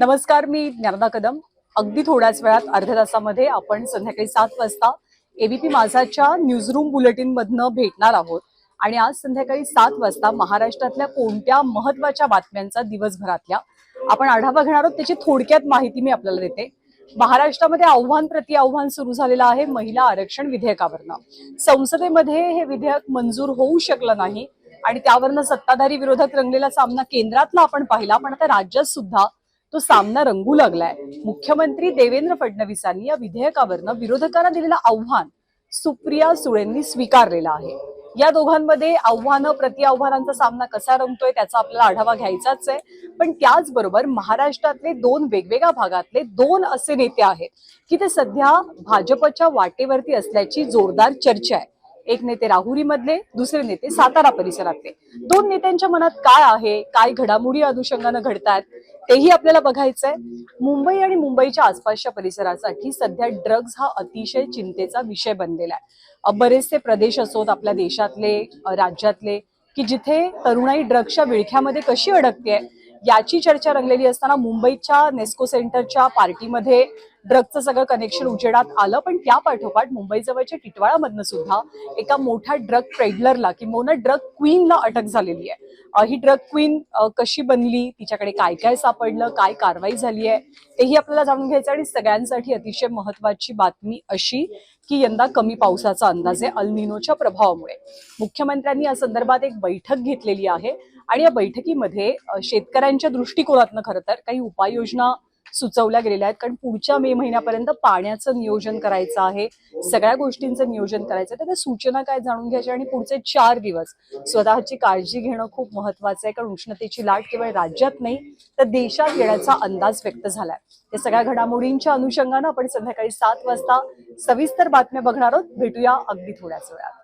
नमस्कार, मी ज्ञानदा कदम. अगदी थोड्याच वेळात अर्ध्या तासामध्ये आपण संध्याकाळी 7 वाजता एबीपी माझाच्या न्यूजरूम बुलेटिन मधनं भेटणार आहोत. आणि आज संध्याकाळी 7 वाजता महाराष्ट्रातल्या कोणत्या महत्वाच्या बातम्यांचा दिवसभरातल्या आपण आढावा घेणार आहोत, त्याची थोडक्यात माहिती मी आपल्याला देते. महाराष्ट्रामध्ये आव्हान प्रति आव्हान सुरू झालेलं आहे महिला आरक्षण विधेयकावरनं. संसदेमध्ये हे विधेयक मंजूर होऊ शकलं नाही आणि त्यावरनं सत्ताधारी विरोधात रंगलेला सामना केंद्रातला आपण पाहिला, पण आता राज्यात सुद्धा तो सामना रंगू लागलाय. मुख्यमंत्री देवेंद्र फडणवीसांनी या विधेयकावरनं विरोधकांना दिलेलं आव्हान सुप्रिया सुळेंनी स्वीकारलेलं आहे. या दोघांमध्ये आव्हानं प्रति आव्हानांचा सामना कसा रंगतोय त्याचा आपल्याला आढावा घ्यायचाच आहे. पण त्याचबरोबर महाराष्ट्रातले दोन वेगवेगळ्या भागातले दोन असे नेते आहेत की ते सध्या भाजपच्या वाटेवरती असल्याची जोरदार चर्चा आहे. एक नेते राहुरी मधले, दुसरे नेते सातारा परिसरातले. दोन नेत्यांच्या मनात काय आहे, काय घडामोडी अनुषंगानं घडतात तेही आपल्याला बघायचंय. मुंबई आणि मुंबईच्या आसपासच्या परिसरासाठी सध्या ड्रग्ज हा अतिशय चिंतेचा विषय बनलेला आहे. बरेचसे प्रदेश असोत आपल्या देशातले, राज्यातले, की जिथे तरुणाई ड्रग्सच्या विळख्यामध्ये कशी अडकते याची चर्चा रंगलेली असताना मुंबईच्या नेस्को सेंटरच्या पार्टीमध्ये ड्रगचं सगळं कनेक्शन उजेडात आलं. पण त्या पाठोपाठ मुंबईजवळच्या टिटवाळामधनं सुद्धा एका मोठ्या ड्रग पेडलरला किंवा ड्रग क्वीनला अटक झालेली आहे. ही ड्रग क्वीन कशी बनली, तिच्याकडे काय काय सापडलं, काय कारवाई झाली आहे तेही आपल्याला जाणून घ्यायचं. आणि सगळ्यांसाठी अतिशय महत्वाची बातमी अशी की यंदा कमी पावसाचा अंदाज आहे अल निनोच्या प्रभावामुळे. मुख्यमंत्र्यांनी या संदर्भात एक बैठक घेतलेली आहे आणि या बैठकीमध्ये शेतकऱ्यांच्या दृष्टिकोनातनं खरं तर काही उपाययोजना सुचवल्या गेलेल्या आहेत. कारण पुढच्या मे महिन्यापर्यंत पाण्याचं नियोजन करायचं आहे, सगळ्या गोष्टींचं नियोजन करायचं आहे. तर त्या सूचना काय जाणून घ्यायच्या आणि पुढचे 4 दिवस स्वतःची काळजी घेणं खूप महत्वाचं आहे. कारण उष्णतेची लाट केवळ राज्यात नाही तर देशात येण्याचा अंदाज व्यक्त झालाय. या सगळ्या घडामोडींच्या अनुषंगानं आपण संध्याकाळी 7 वाजता सविस्तर बातम्या बघणार आहोत. भेटूया अगदी थोड्याच वेळात.